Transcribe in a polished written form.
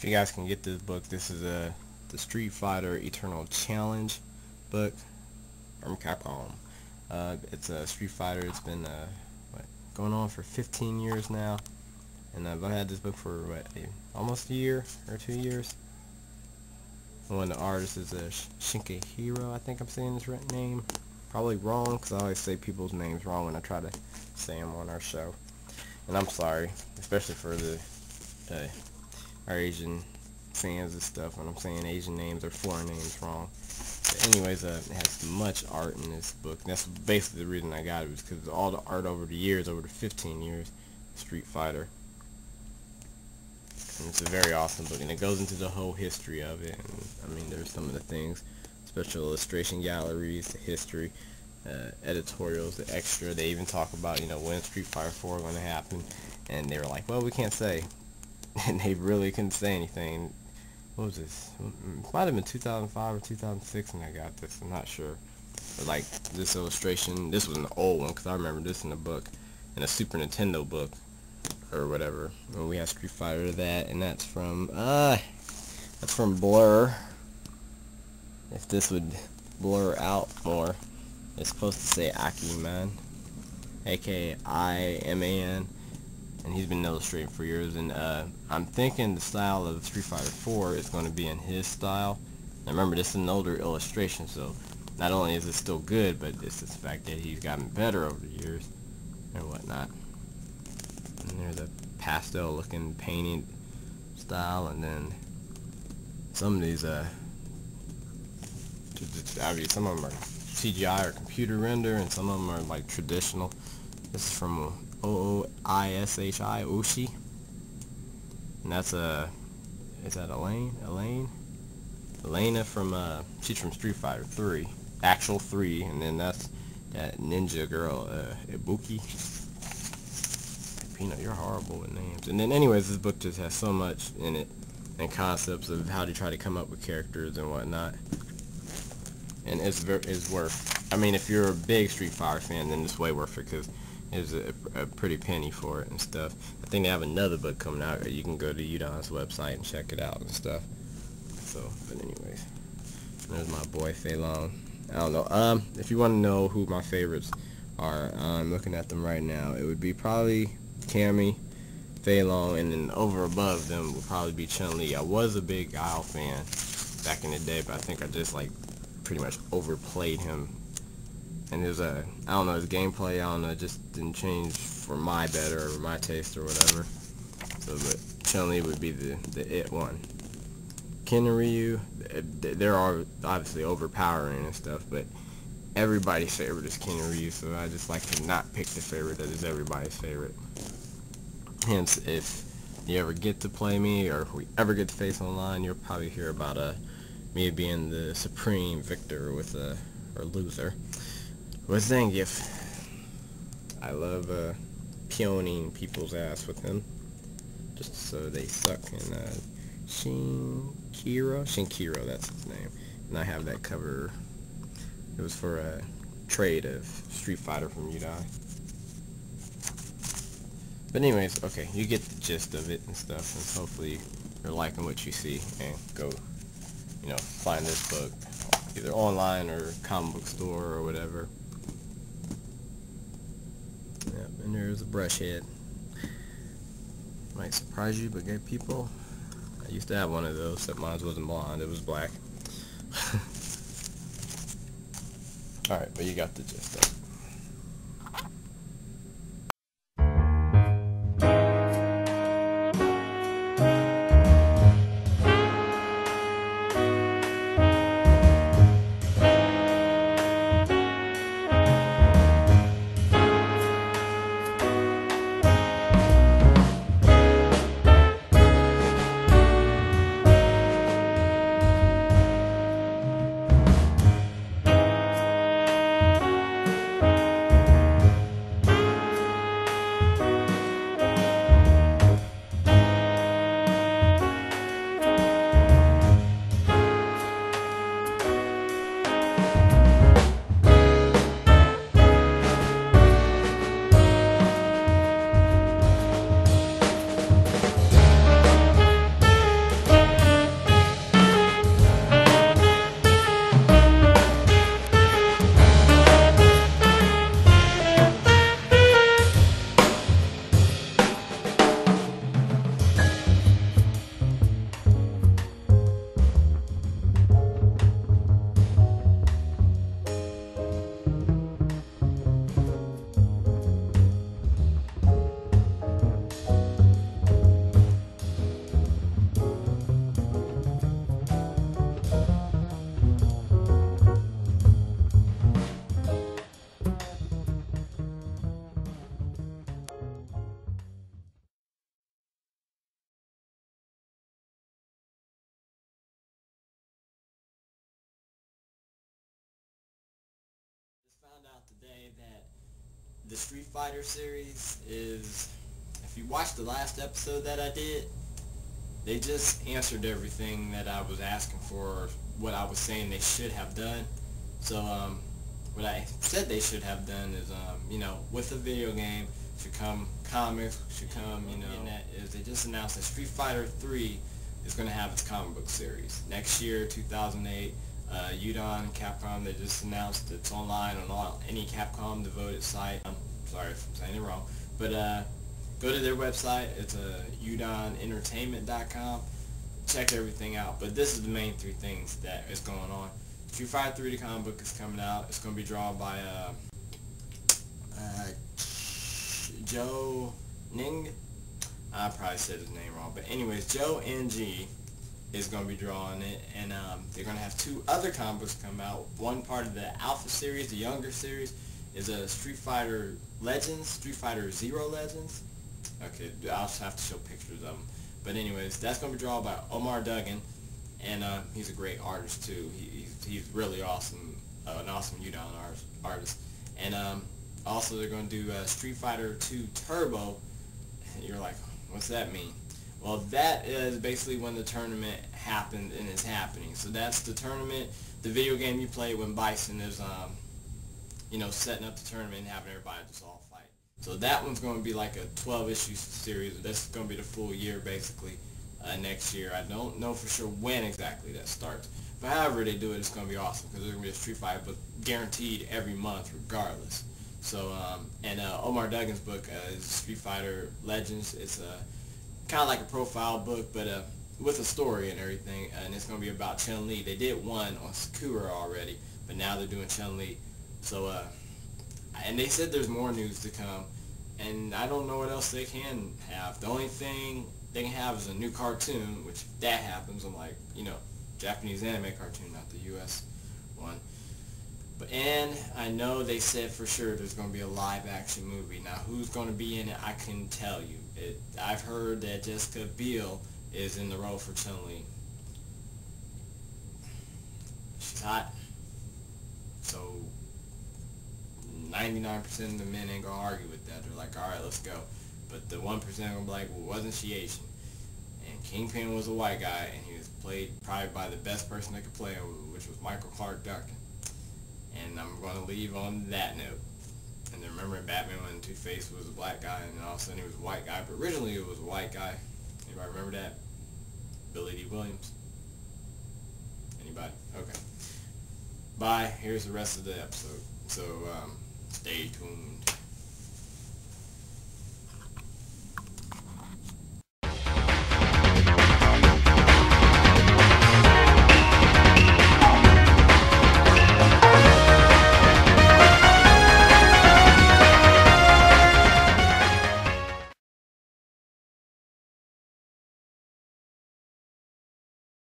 if you guys can get this book, this is the Street Fighter Eternal Challenge book from Capcom. It's a Street Fighter. It's been going on for 15 years now, and I've had this book for almost a year or 2 years. One of the artists is Shinkihiro. I think I'm saying his right name. Probably wrong, because I always say people's names wrong when I try to say them on our show. And I'm sorry, especially for our Asian fans and stuff, when I'm saying Asian names or foreign names wrong. But anyways, it has much art in this book. And that's basically the reason I got it, was because all the art over the years, over the 15 years, Street Fighter. And it's a very awesome book, and it goes into the whole history of it. And I mean, there's some of the things, special illustration galleries, the history, editorials, the extra. They even talk about, when Street Fighter 4 going to happen, and they were like, well, we can't say. And they really couldn't say anything. What was this? It might have been 2005 or 2006 when I got this. I'm not sure. But like this illustration, this was an old one, because I remember this in the book, in a Super Nintendo book or whatever. And we have Street Fighter that, and that's from Blur. If this would blur out more, it's supposed to say Akiman, aka I-M-A-N. And he's been illustrating for years, and I'm thinking the style of Street Fighter 4 is going to be in his style. Now remember, this is an older illustration, so not only is it still good, but it's the fact that he's gotten better over the years and whatnot. And there's a pastel looking painting style, and then some of these some of them are CGI or computer render, and some of them are like traditional. This is from O-O-I-S-H-I, Oshi. And that's is that Elaine? Elena from, she's from Street Fighter 3. Actual 3, and then that's that ninja girl, Ibuki. Peanut, you're horrible with names. And then anyways, this book just has so much in it, and concepts of how to try to come up with characters and whatnot. And it's worth, I mean, if you're a big Street Fighter fan, then it's way worth it, because there's a pretty penny for it and stuff. I think they have another book coming out. You can go to UVN's website and check it out and stuff. So, but anyways, there's my boy Fei Long. I don't know. If you want to know who my favorites are, I'm looking at them right now. It would be probably Cammy, Fei Long, and then over above them would probably be Chun-Li. I was a big Guile fan back in the day, but I think I just pretty much overplayed him. And his I don't know, his gameplay, I don't know, just didn't change for my better or my taste or whatever. So, but Chun-Li would be the it one. Ken and Ryu, they're all obviously overpowering and stuff, but everybody's favorite is Ken and Ryu, so I just like to not pick the favorite that is everybody's favorite. Hence, if you ever get to play me, or if we ever get to face online, you'll probably hear about me being the supreme victor with or loser. With Zangief. I love peoning people's ass with him, just so they suck. And Shinkiro, that's his name. And I have that cover. It was for a trade of Street Fighter from UVN. But anyways, okay, you get the gist of it and stuff, and hopefully you're liking what you see, and go, find this book either online or comic book store or whatever. Yep, and there's a brush head. Might surprise you, but good people, I used to have one of those, except mine wasn't blonde, it was black. Alright, but you got the gist of it. say that the Street Fighter series is, if you watch the last episode that I did, they just answered everything that I was asking for, what I was saying they should have done. So what I said they should have done is, you know, with a video game should come comics, should come, you know, and that is they just announced that Street Fighter 3 is going to have its comic book series. Next year, 2008, UVN, Capcom, they just announced it's online on any Capcom devoted site. I'm sorry if I'm saying it wrong, but go to their website. It's UVNentertainment.com. Check everything out. But this is the main three things that is going on. Street Fighter 3, the comic book, is coming out. It's going to be drawn by Joe Ning. I probably said his name wrong, but anyways, Joe NG is going to be drawing it, and they're going to have two other comic books come out. One part of the Alpha series, the younger series, is a Street Fighter Legends, Street Fighter Zero Legends. Okay, I'll just have to show pictures of them. But anyways, that's going to be drawn by Omar Duggan, and he's a great artist too. He's really awesome, an awesome UVN artist. And also they're going to do Street Fighter 2 Turbo. And you're like, what's that mean? Well, that is basically when the tournament happened and is happening. So that's the tournament, the video game you play when Bison is, you know, setting up the tournament and having everybody just all fight. So that one's going to be like a 12-issue series. That's going to be the full year, basically, next year. I don't know for sure when exactly that starts. But however they do it, it's going to be awesome because there's going to be a Street Fighter book guaranteed every month regardless. So, and Omar Duggan's book is Street Fighter Legends. It's kind of like a profile book, but with a story and everything, and it's going to be about Chun-Li. They did one on Sakura already, but now they're doing Chun-Li. So, and they said there's more news to come, and I don't know what else they can have. The only thing they can have is a new cartoon, which if that happens, I'm like, you know, Japanese anime cartoon, not the US one. And I know they said for sure there's going to be a live-action movie. Now, who's going to be in it, I can tell you. I've heard that Jessica Biel is in the role for Chun-Li. She's hot. So, 99% of the men ain't going to argue with that. They're like, alright, let's go. But the 1% are going to be like, well, wasn't she Asian? And Kingpin was a white guy, and he was played probably by the best person that could play him, which was Michael Clark Duncan. And I'm going to leave on that note. And then remember in Batman when Two-Face was a black guy and then all of a sudden he was a white guy. But originally it was a white guy. Anybody remember that? Billy D. Williams? Anybody? Okay. Bye. Here's the rest of the episode. So stay tuned.